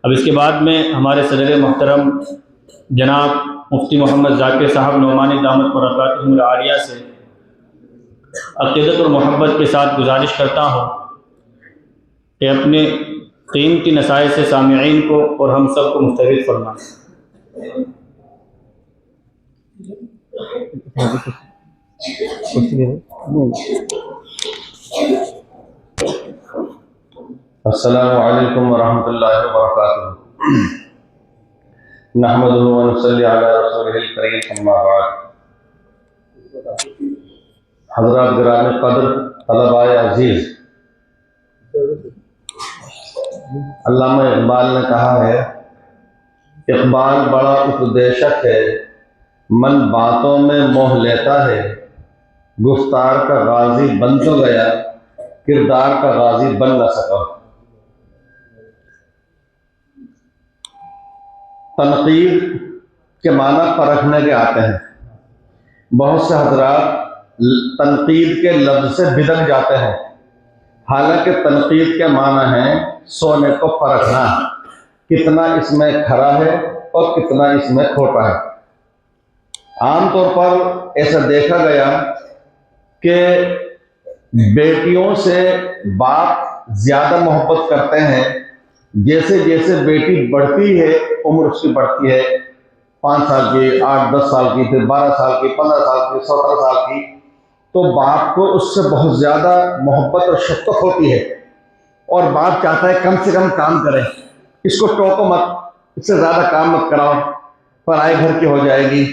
اب اس کے بعد میں ہمارے صدر محترم جناب مفتی محمد ذاکر صاحب نعمانی دامت برکاتہم العالیہ سے عقیدت اور محبت کے ساتھ گزارش کرتا ہوں کہ اپنے قیمتی نصائح سے سامعین کو اور ہم سب کو مستفید فرمائیں۔ السلام علیکم ورحمۃ اللہ وبرکاتہ۔ نحمدہ ونصلی علی رسولہ الکریم، اما بعد۔ حضرات گرامی قدر، طلباء عزیز، علامہ اقبال نے کہا ہے، اقبال بڑا اپدیشک ہے، من باتوں میں موہ لیتا ہے، گفتار کا غازی بن تو گیا، کردار کا غازی بن نہ سکا۔ تنقید کے معنی پرکھنے کے آتے ہیں۔ بہت سے حضرات تنقید کے لفظ سے بدل جاتے ہیں، حالانکہ تنقید کے معنی ہے سونے کو پرکھنا، کتنا اس میں کھرا ہے اور کتنا اس میں کھوٹا ہے۔ عام طور پر ایسا دیکھا گیا کہ بیٹیوں سے باپ زیادہ محبت کرتے ہیں، جیسے جیسے بیٹی بڑھتی ہے، عمر اس کی بڑھتی ہے، 5 سال کی، 8-10 سال کی، پھر 12 سال کی، 15 سال کی، 17 سال کی، تو باپ کو اس سے بہت زیادہ محبت اور شفقت ہوتی ہے، اور باپ چاہتا ہے کم سے کم کام کرے، اس کو ٹوکو مت، اس سے زیادہ کام مت کراؤ، پرائے گھر کی ہو جائے گی۔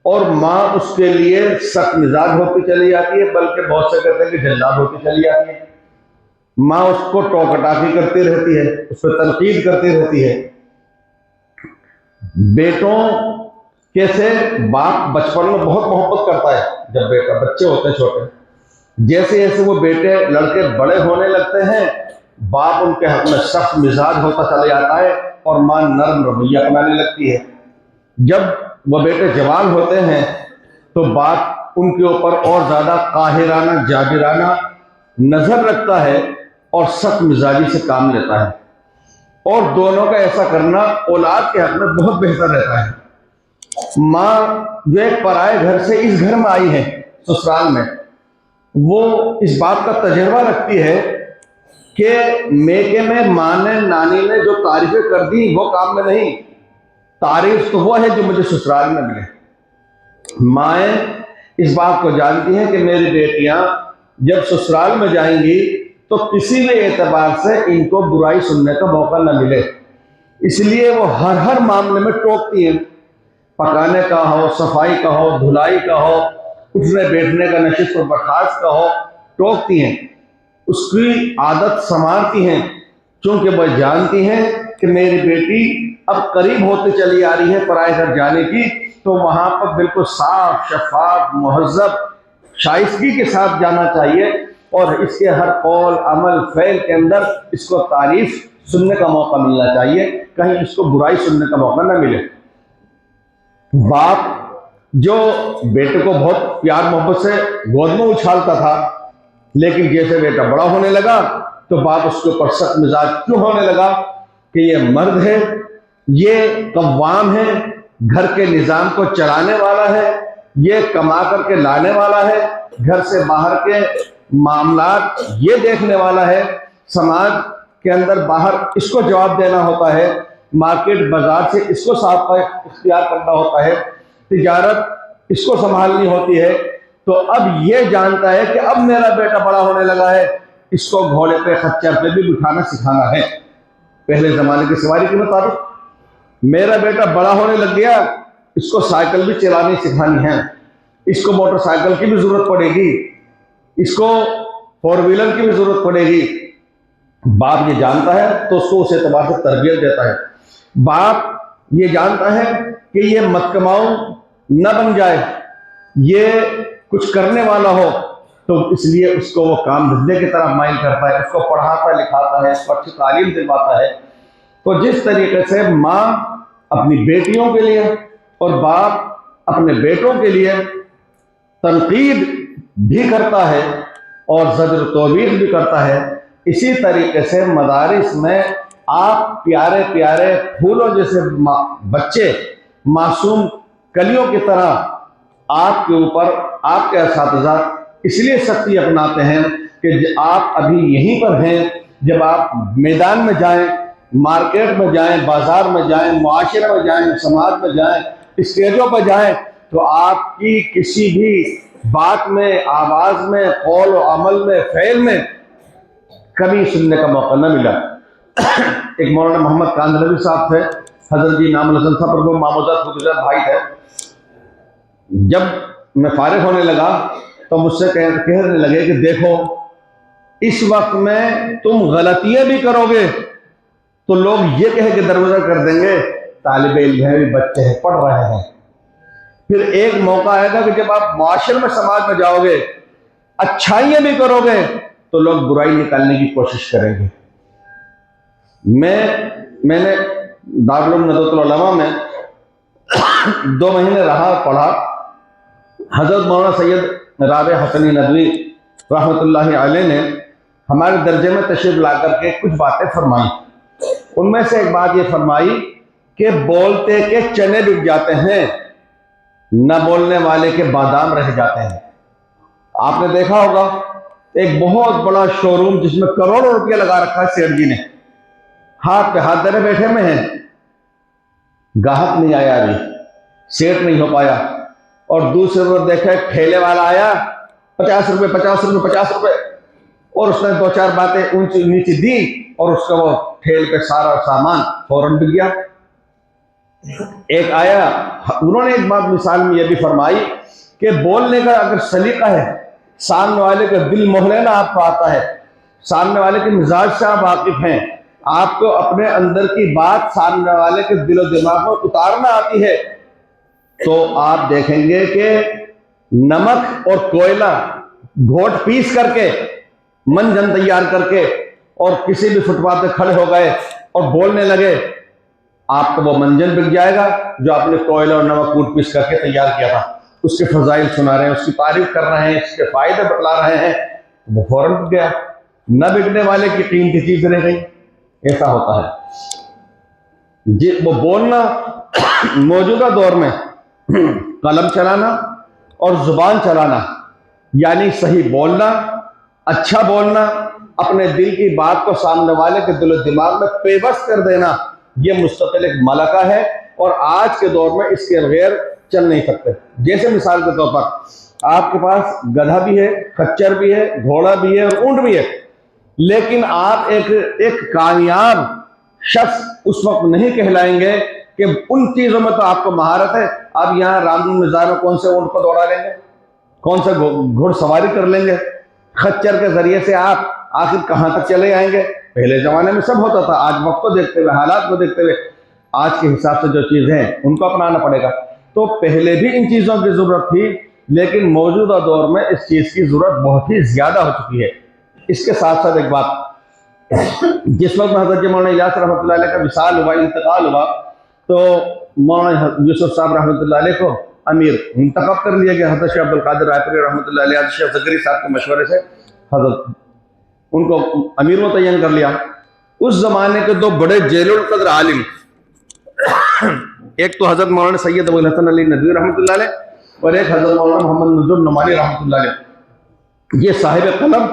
اور ماں اس کے لیے سخت مزاج ہوتی چلی جاتی ہے، بلکہ بہت سے کہتے ہیں کہ جلاد ہوتی چلی جاتی ہے۔ ماں اس کو ٹوکٹاکی کرتی رہتی ہے، اس پہ تنقید کرتی رہتی ہے۔ بیٹوں کیسے باپ بچپن میں بہت محبت کرتا ہے، جب بچے ہوتے ہیں چھوٹے، جیسے جیسے وہ بیٹے لڑکے بڑے ہونے لگتے ہیں، باپ ان کے حق میں سخت مزاج ہوتا چلا جاتا ہے اور ماں نرم رویہ اپنانے لگتی ہے۔ جب وہ بیٹے جوان ہوتے ہیں تو باپ ان کے اوپر اور زیادہ قاہرانہ جابرانہ نظر رکھتا ہے اور سخت مزاجی سے کام لیتا ہے، اور دونوں کا ایسا کرنا اولاد کے حق میں بہت بہتر رہتا ہے۔ ماں جو ایک پرائے گھر سے اس گھر میں آئی ہے، سسرال میں، وہ اس بات کا تجربہ رکھتی ہے کہ میکے میں ماں نے نانی نے جو تعریفیں کر دی وہ کام میں نہیں، تعریف تو وہ ہے جو مجھے سسرال میں ملے۔ مائیں اس بات کو جانتی ہیں کہ میری بیٹیاں جب سسرال میں جائیں گی تو کسی بھی اعتبار سے ان کو برائی سننے کا موقع نہ ملے، اس لیے وہ ہر معاملے میں ٹوکتی ہیں، پکانے کا ہو، صفائی کا ہو، دھلائی کا ہو، اٹھنے بیٹھنے کا، نشست و برخاست کا ہو، ٹوکتی ہیں، اس کی عادت سنوارتی ہیں، چونکہ وہ جانتی ہیں کہ میری بیٹی اب قریب ہوتی چلی آ رہی ہے پرائے گھر جانے کی، تو وہاں پر بالکل صاف شفاف مہذب شائستگی کے ساتھ جانا چاہیے، اور اس کے ہر قول عمل فعل کے اندر اس کو تعریف سننے کا موقع ملنا چاہیے، کہیں اس کو برائی سننے کا موقع نہ ملے۔ باپ جو بیٹے کو بہت پیار محبت سے گود میں اچھالتا تھا، لیکن جیسے بیٹا بڑا ہونے لگا تو باپ اس کے اوپر سخت مزاج کیوں ہونے لگا کہ یہ مرد ہے، یہ قوام ہے، گھر کے نظام کو چلانے والا ہے، یہ کما کر کے لانے والا ہے، گھر سے باہر کے معاملات یہ دیکھنے والا ہے، سماج کے اندر باہر اس کو جواب دینا ہوتا ہے، مارکیٹ بازار سے اس کو ساتھ اختیار کرنا ہوتا ہے، تجارت اس کو سنبھالنی ہوتی ہے۔ تو اب یہ جانتا ہے کہ اب میرا بیٹا بڑا ہونے لگا ہے، اس کو گھوڑے پہ خچر پہ بھی بٹھانا سکھانا ہے، پہلے زمانے کی سواری کے مطابق۔ میرا بیٹا بڑا ہونے لگ گیا، اس کو سائیکل بھی چلانی سکھانی ہے، اس کو موٹر سائیکل کی بھی ضرورت پڑے گی، اس کو 4 ویلر کی بھی ضرورت پڑے گی۔ باپ یہ جانتا ہے تو اس کو اس اعتبار سے تربیت دیتا ہے۔ باپ یہ جانتا ہے کہ یہ مت کماؤ نہ بن جائے، یہ کچھ کرنے والا ہو، تو اس لیے اس کو وہ کام دھندے کی طرف مائل کرتا ہے، اس کو پڑھاتا لکھاتا ہے، اس کو اچھی تعلیم دلواتا ہے۔ تو جس طریقے سے ماں اپنی بیٹیوں کے لیے اور باپ اپنے بیٹوں کے لیے تنقید بھی کرتا ہے اور زجر و توبیخ بھی کرتا ہے، اسی طریقے سے مدارس میں آپ پیارے پیارے پھولوں جیسے بچے معصوم کلیوں کی طرح آپ کے اوپر آپ کے اساتذہ اس لیے سختی اپناتے ہیں کہ آپ ابھی یہیں پر ہیں. جب آپ میدان میں جائیں، مارکیٹ میں جائیں، بازار میں جائیں، معاشرے میں جائیں، سماج میں جائیں، اسٹیجوں پر جائیں، تو آپ کی کسی بھی بات میں، آواز میں، قول و عمل میں، فعل میں کبھی سننے کا موقع نہ ملا. ایک مولانا محمد کاندھلوی صاحب تھے، حضرت جی نام الحسن صاحب پر وہ معمودات گزار بھائی تھے. جب میں فارغ ہونے لگا تو مجھ سے کہنے لگے کہ دیکھو، اس وقت میں تم غلطیاں بھی کرو گے تو لوگ یہ کہہ کے دروازہ کر دیں گے طالب علم ہے، بھی بچے ہیں، پڑھ رہے ہیں. پھر ایک موقع آئے گا کہ جب آپ معاشرے میں، سماج میں جاؤ گے، اچھائیاں بھی کرو گے تو لوگ برائی نکالنے کی کوشش کریں گے. میں نے دارالعلوم ندوۃ العلماء میں 2 مہینے رہا اور پڑھا. حضرت مولانا سید رابع حسنی ندوی رحمۃ اللہ علیہ نے ہمارے درجے میں تشریف لا کر کے کچھ باتیں فرمائی. ان میں سے ایک بات یہ فرمائی کہ بولتے کے چنے بک جاتے ہیں، نہ بولنے والے کے بادام رہ جاتے ہیں. آپ نے دیکھا ہوگا ایک بہت بڑا شو روم جس میں کروڑوں روپیہ لگا رکھا ہے سیٹھ جی نے، ہاتھ پہ ہاتھ دھرے بیٹھے میں ہیں، گاہک نہیں آیا، ابھی سیٹ نہیں ہو پایا. اور دوسرے طرف دیکھا ایک ٹھیلے والا آیا، 50 روپے 50 روپے 50 روپے، اور اس نے 2-4 باتیں اونچی نیچی دی اور اس کا وہ ٹھیل پہ سارا سامان فوراً بک گیا. ایک آیا، انہوں نے ایک بات مثال میں یہ بھی فرمائی کہ بولنے کا اگر سلیقہ ہے، سامنے والے کا دل موہ لینا آپ کو آتا ہے، سامنے والے کے مزاج سے آپ واقف ہیں، آپ کو اپنے اندر کی بات سامنے والے کے دل و دماغ میں اتارنا آتی ہے، تو آپ دیکھیں گے کہ نمک اور کوئلہ گھوٹ پیس کر کے، منجن تیار کر کے، اور کسی بھی فٹ پاتھ پہ کھڑے ہو گئے اور بولنے لگے، آپ کو وہ منجن بک جائے گا جو آپ نے کوئلہ اور نمک کوٹ پیس کر کے تیار کیا تھا. اس کے فضائل سنا رہے ہیں، اس کی تعریف کر رہے ہیں، اس کے فائدے بتلا رہے ہیں، وہ فوراً بک گیا. نہ بکنے والے کی قیمتی چیز رہ گئی. ایسا ہوتا ہے جی. وہ بولنا موجودہ دور میں قلم چلانا اور زبان چلانا، یعنی صحیح بولنا، اچھا بولنا، اپنے دل کی بات کو سامنے والے کے دل و دماغ میں پیوست کر دینا، یہ مستقل ایک ملکہ ہے، اور آج کے دور میں اس کے بغیر چل نہیں سکتے. جیسے مثال کے طور پر آپ کے پاس گدھا بھی ہے، خچر بھی ہے، گھوڑا بھی ہے اور اونٹ بھی ہے، لیکن آپ ایک کامیاب شخص اس وقت نہیں کہلائیں گے کہ ان چیزوں میں تو آپ کو مہارت ہے. آپ یہاں رام مزار میں کون سے اونٹ کو دوڑا لیں گے، کون سے گھڑ سواری کر لیں گے، خچر کے ذریعے سے آپ آخر کہاں تک چلے آئیں گے. پہلے زمانے میں سب ہوتا تھا، آج وقت کو دیکھتے ہوئے، حالات کو دیکھتے ہوئے آج کے حساب سے جو چیزیں ہیں ان کو اپنانا پڑے گا. تو پہلے بھی ان چیزوں کی ضرورت تھی، لیکن موجودہ دور میں اس چیز کی ضرورت بہت ہی زیادہ ہو چکی ہے. اس کے ساتھ ساتھ ایک بات، جس وقت حضرت مولانا الیاس رحمۃ اللہ علیہ کا وصال ہوا، انتقال ہوا، تو مولانا یوسف صاحب رحمۃ اللہ علیہ کو امیر منتخب کر لیا گیا. حضرت شیخ عبد القادر رائے پوری رحمۃ اللہ علیہ، حضرت شیخ زکری صاحب کے مشورے سے حضرت ان کو امیر متعین کر لیا. اس زمانے کے 2 بڑے جلیل القدر عالم، ایک تو حضرت مولانا سید ابو الحسن علی ندوی رحمۃ اللہ علیہ، اور ایک حضرت مولانا محمد نذر نعمانی رحمۃ اللہ علیہ. یہ صاحب قلم،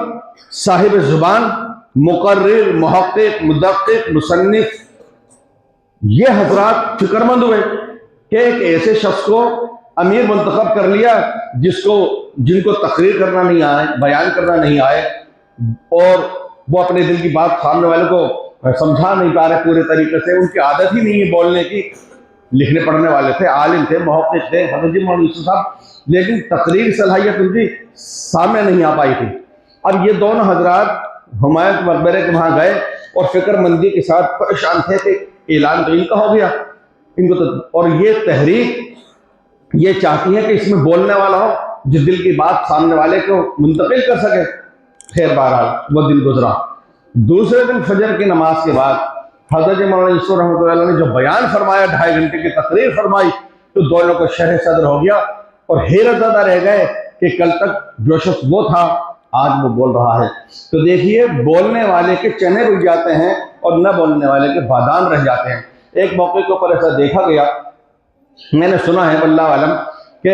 صاحب زبان، مقرر، محقق، مدقق، مصنف، یہ حضرات فکر مند ہوئے کہ ایک ایسے شخص کو امیر منتخب کر لیا جن کو تقریر کرنا نہیں آئے، بیان کرنا نہیں آئے، اور وہ اپنے دل کی بات سامنے والے کو سمجھا نہیں پا رہے پورے طریقے سے. ان کی عادت ہی نہیں ہے بولنے کی، لکھنے پڑھنے والے تھے، عالم تھے، محقق تھے حضرت جی مولانا یوسف صاحب، لیکن تقریر صلاحیت ان کی سامنے نہیں آ پائی تھی. اب یہ دونوں حضرات ہمایوں کے مقبرے کے وہاں گئے اور فکر مندی کے ساتھ پریشان تھے کہ اعلان تو ان کا ہو گیا، ان کو تو، اور یہ تحریک یہ چاہتی ہے کہ اس میں بولنے والا ہو جو دل کی بات سامنے والے کو منتقل کر سکے. خیر بہرحال وہ دن گزرا. دوسرے دن فجر کی نماز کے بعد حضرت مولانا یوسف رحمۃ اللہ علیہ نے جو بیان فرمایا، 2.5 گھنٹے کی تقریر فرمائی، تو دونوں کو شرح صدر ہو گیا اور حیرت زدہ رہ گئے کہ کل تک جو شخص وہ تھا آج وہ بول رہا ہے۔ تو دیکھیے بولنے والے کے چنے رک جاتے ہیں اور نہ بولنے والے کے بادام رہ جاتے ہیں۔ ایک موقع کے اوپر ایسا دیکھا گیا، میں نے سنا ہے واللہ عالم، کہ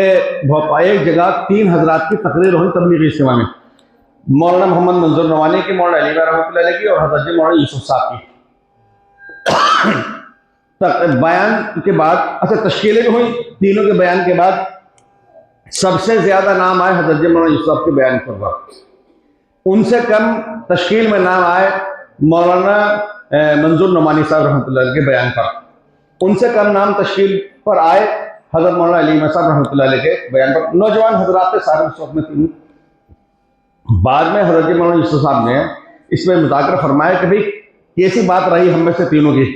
ایک جگہ 3 حضرات کی تقریر ہوئی تبلیغی اجتماع میں، مولانا محمد منظور نوانی کی، مولانا علی رحمۃ اللہ علیہ کی، اور حضرت مولانا یوسف صاحب کی۔ بیان کے بعد اچھا تشکیلیں جو ہوئی، تینوں کے بیان کے بعد سب سے زیادہ نام آئے حضرت مولانا یوسف صاحب کے بیان پر، ان سے کم تشکیل میں نام آئے مولانا منظور نعمانی صاحب رحمۃ اللہ علیہ کے بیان پر، ان سے کم نام تشکیل پر آئے حضرت مولانا علی صاحب رحمۃ اللہ علیہ کے بیان پر۔ نوجوان حضرات کے سارے اس وقت میں تین۔ بعد میں حضرت مولانا یوسف صاحب نے اس میں مذاکرہ فرمایا کہ بھئی کیسی بات رہی ہم میں سے تینوں کی۔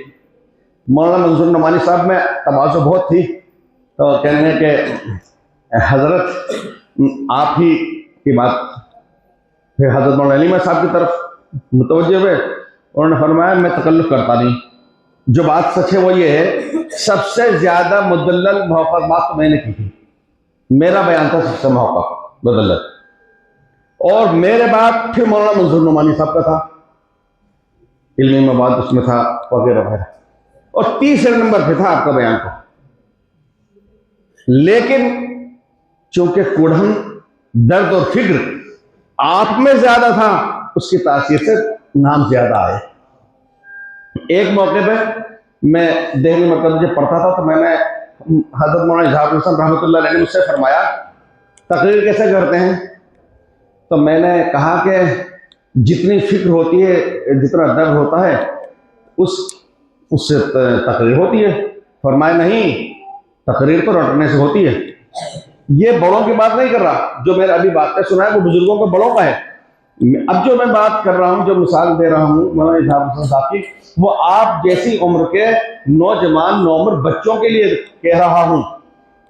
مولانا منظور نعمانی صاحب میں تواضع بہت تھی، تو کہنے ہیں کہ حضرت آپ ہی کی بات، پھر حضرت مولانا علی صاحب کی طرف متوجہ ہوئے، انہوں نے فرمایا میں تکلف کرتا نہیں، جو بات سچ ہے وہ یہ ہے سب سے زیادہ مدلل محقق بات تو میں نے کی تھی، میرا بیان تھا سب سے محقق مدلل، اور میرے بعد پھر مولانا منظور نعمانی صاحب کا تھا، علمی مواد اس میں تھا وغیرہ وغیرہ، اور تیسرے نمبر پہ تھا آپ کا بیان کو۔ لیکن چونکہ کوڑھن درد اور فکر آپ میں زیادہ تھا، اس کی تاثیر سے نام زیادہ آئے۔ ایک موقع پہ میں دہلی مرکز جب پڑھتا تھا تو میں نے حضرت مولانا اظہار حسن رحمۃ اللہ علیہ نے مجھ سے فرمایا تقریر کیسے کرتے ہیں؟ تو میں نے کہا کہ جتنی فکر ہوتی ہے، جتنا درد ہوتا ہے، اس سے تقریر ہوتی ہے۔ فرمایا نہیں، تقریر تو رٹنے سے ہوتی ہے۔ یہ بڑوں کی بات نہیں کر رہا، جو میں نے ابھی باتیں سنا ہے وہ بزرگوں کے بڑوں کا ہے۔ اب جو میں بات کر رہا ہوں، جو مثال دے رہا ہوں مولانا اظہار حسن صاحب کی، وہ آپ جیسی عمر کے نوجوان نوعمر بچوں کے لیے کہہ رہا ہوں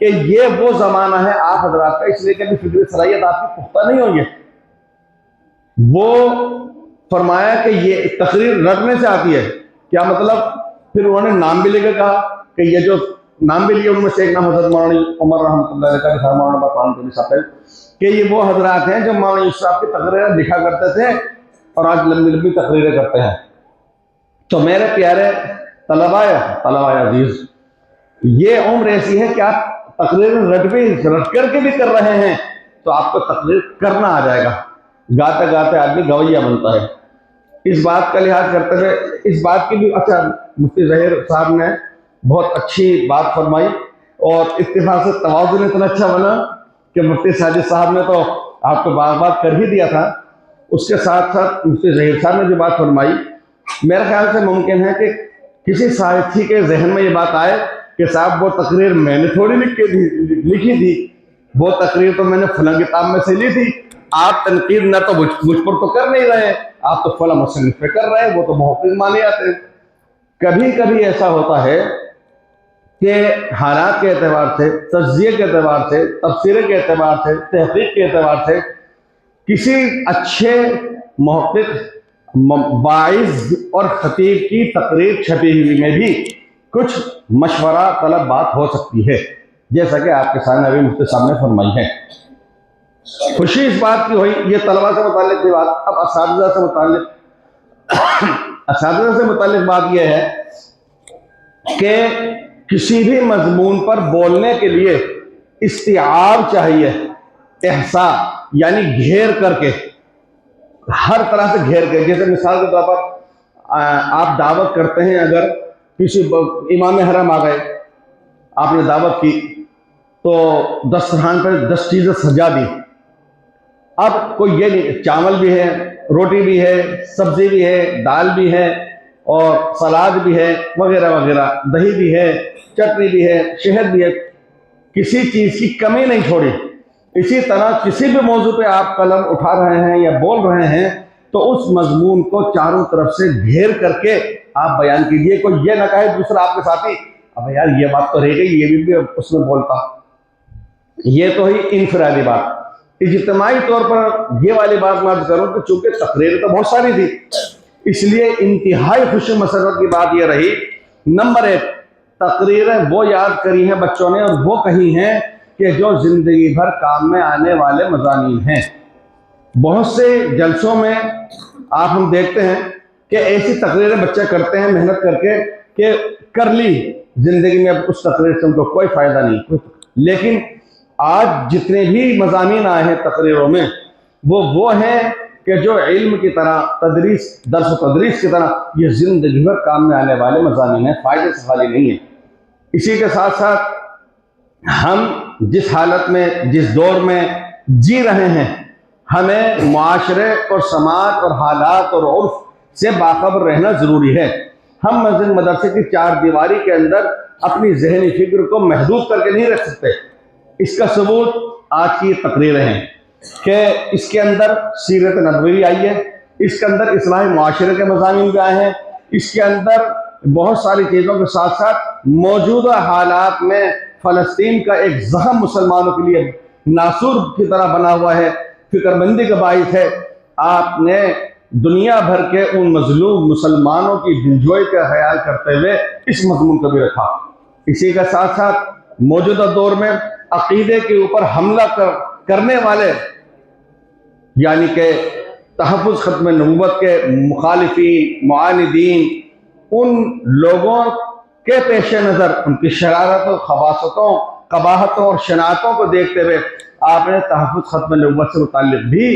کہ یہ وہ زمانہ ہے آپ حضرات کا، اس لیے کہ فکری صلاحیت آپ کی پختہ نہیں ہوئی ہے۔ وہ فرمایا کہ یہ تقریر رٹنے سے آتی ہے۔ کیا مطلب؟ پھر انہوں نے نام بھی لے کے کہا کہ یہ جو نام بھی لیے ان میں سے ایک نام حضرت مولانا عمر رحمۃ اللہ علیہ کا تھا، مولانا باقی صاحب کہ یہ وہ حضرات ہیں جو مولانا یوسف صاحب کی تقریریں لکھا کرتے تھے اور آج لمبی لمبی تقریریں کرتے ہیں۔ تو میرے پیارے طلباء عزیز، یہ عمر ایسی ہے کہ آپ تقریر رٹ کر کے بھی کر رہے ہیں تو آپ کو تقریر کرنا آ جائے گا۔ گاتے گاتے آدمی گویا بنتا ہے۔ اس بات کا لحاظ کرتے ہوئے اس بات کی بھی اچھا مفتی ظہیر صاحب نے بہت اچھی بات فرمائی، اور اتفاق سے توازن اتنا اچھا بنا کہ مفتی ساجد صاحب نے تو آپ کو بار بار کر ہی دیا تھا، اس کے ساتھ ساتھ مفتی ظہیر صاحب نے جو بات فرمائی، میرے خیال سے ممکن ہے کہ کسی ساتھی کے ذہن میں یہ بات آئے کہ صاحب وہ تقریر میں نے تھوڑی لکھی تھی، وہ تقریر تو میں نے فلاں کتاب میں سے لی تھی، آپ تنقید نہ تو مجھ پر تو کر نہیں رہے، آپ تو فلاں مصنف پہ کر رہے ہیں، وہ تو محقق مانے جاتے ہیں۔ کبھی کبھی ایسا ہوتا ہے کہ حالات کے اعتبار سے، تجزیے کے اعتبار سے، تفسیر کے اعتبار سے، تحقیق کے اعتبار سے کسی اچھے محقق، واعظ اور خطیب کی تقریر چھپی ہوئی میں بھی کچھ مشورہ طلب بات ہو سکتی ہے، جیسا کہ آپ کے سامنے ابھی مفتی صاحب نے فرمائی ہے۔ خوشی اس بات کی ہوئی، یہ طلبہ سے متعلق کی بات۔ اب اساتذہ سے متعلق بات یہ ہے کہ کسی بھی مضمون پر بولنے کے لیے استیعاب چاہیے، احساء یعنی گھیر کر کے، ہر طرح سے گھیر کے۔ جیسے مثال کے طور پر آپ دعوت کرتے ہیں، اگر کسی امام حرم آ گئے، آپ نے دعوت کی تو دسترخوان پہ 10 چیزیں سجا دی، اب کوئی یہ نہیں، چاول بھی ہے، روٹی بھی ہے، سبزی بھی ہے، دال بھی ہے، اور سلاد بھی ہے وغیرہ وغیرہ، دہی بھی ہے، چٹنی بھی ہے، شہد بھی ہے، کسی چیز کی کمی نہیں چھوڑی۔ اسی طرح کسی بھی موضوع پہ آپ قلم اٹھا رہے ہیں یا بول رہے ہیں تو اس مضمون کو چاروں طرف سے گھیر کر کے آپ بیان کیجئے۔ کوئی یہ نہ کہے دوسرا آپ کے ساتھی اب یار یہ بات تو رہ گئی، یہ بھی اس میں بولتا، یہ تو ہی انفرادی بات۔ اجتماعی طور پر یہ والی بات میں کروں کہ چونکہ تقریر تو بہت ساری تھی، اس لیے انتہائی خوشی مسرت کی بات یہ رہی، نمبر 1 تقریریں وہ یاد کری ہیں بچوں نے اور وہ کہی ہیں کہ جو زندگی بھر کام میں آنے والے مضامین ہیں۔ بہت سے جلسوں میں آپ ہم دیکھتے ہیں کہ ایسی تقریریں بچے کرتے ہیں محنت کر کے کہ کر لی زندگی میں، اب اس تقریر سے ان کو کوئی فائدہ نہیں. لیکن آج جتنے بھی مضامین آئے ہیں تقریروں میں وہ ہیں کہ جو علم کی طرح تدریس، درس و تدریس کی طرح یہ زندگی بھر کام میں آنے والے مضامین ہیں، فائدے سے خالی نہیں ہیں. اسی کے ساتھ ساتھ ہم جس حالت میں، جس دور میں جی رہے ہیں، ہمیں معاشرے اور سماج اور حالات اور عرف سے باخبر رہنا ضروری ہے. ہم مسجد مدرسے کی چار دیواری کے اندر اپنی ذہنی فکر کو محدود کر کے نہیں رکھ سکتے. اس کا ثبوت آج کی یہ تقریریں ہیں کہ اس کے اندر سیرت نبوی آئی ہے، اس کے اندر اصلاح معاشرے کے مضامین بھی آئے ہیں، اس کے اندر بہت ساری چیزوں کے ساتھ ساتھ موجودہ حالات میں فلسطین کا ایک زخم مسلمانوں کے لیے ناسور کی طرح بنا ہوا ہے، فکر مندی کا باعث ہے. آپ نے دنیا بھر کے ان مظلوم مسلمانوں کی دلجوئی کا خیال کرتے ہوئے اس مضمون کو بھی رکھا. اسی کے ساتھ ساتھ موجودہ دور میں عقیدے کے اوپر حملہ کرنے والے، یعنی کہ تحفظ ختم نبوت کے مخالفین، معاندین، ان لوگوں کے پیش نظر ان کی شرارتوں، خباثتوں، قباحتوں اور شناعتوں کو دیکھتے ہوئے آپ نے تحفظ ختم نبوت سے متعلق بھی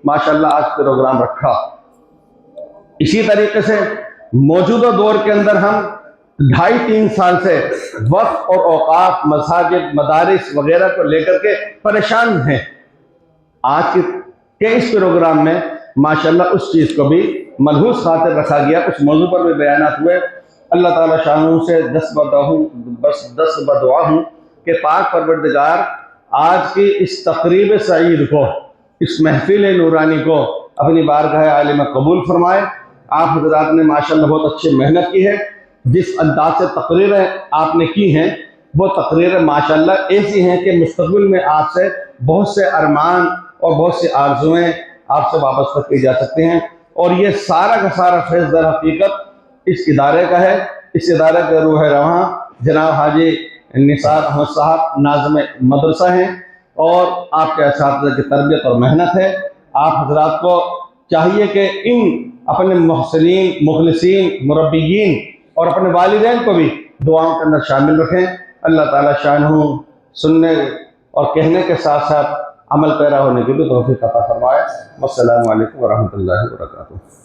ماشاءاللہ آج پروگرام رکھا. اسی طریقے سے موجودہ دور کے اندر ہم 2.5-3 سال سے وقف اور اوقاف، مساجد، مدارس وغیرہ کو لے کر کے پریشان ہیں. آج کے اس پروگرام میں ماشاءاللہ اس چیز کو بھی ملحوظ خاطر رکھا گیا، اس موضوع پر بھی بیانات ہوئے. اللہ تعالیٰ شانہ سے دست بدعا ہوں کہ پاک پروردگار آج کی اس تقریب سعید کو، اس محفل نورانی کو اپنی بارگاہ عالی میں قبول فرمائے. آپ حضرات نے ماشاءاللہ بہت اچھی محنت کی ہے. جس انداز سے تقریریں آپ نے کی ہیں وہ تقریریں ماشاءاللہ ایسی ہیں کہ مستقبل میں آپ سے بہت سے ارمان اور بہت سی آرزویں آپ سے وابستہ کی جا سکتے ہیں. اور یہ سارا کا سارا فیض در حقیقت اس ادارے کا ہے. اس ادارے کے روح رواں جناب حاجی نثار احمد صاحب ناظم مدرسہ ہیں، اور آپ کے اساتذہ کی تربیت اور محنت ہے. آپ حضرات کو چاہیے کہ ان اپنے محسنین، مخلصین، مربیین اور اپنے والدین کو بھی دعاؤں کے اندر شامل رکھیں. اللہ تعالیٰ شانہ سننے اور کہنے کے ساتھ ساتھ عمل پیرا ہونے کی بھی توفیق عطا فرمائے. السلام علیکم ورحمۃ اللہ وبرکاتہ.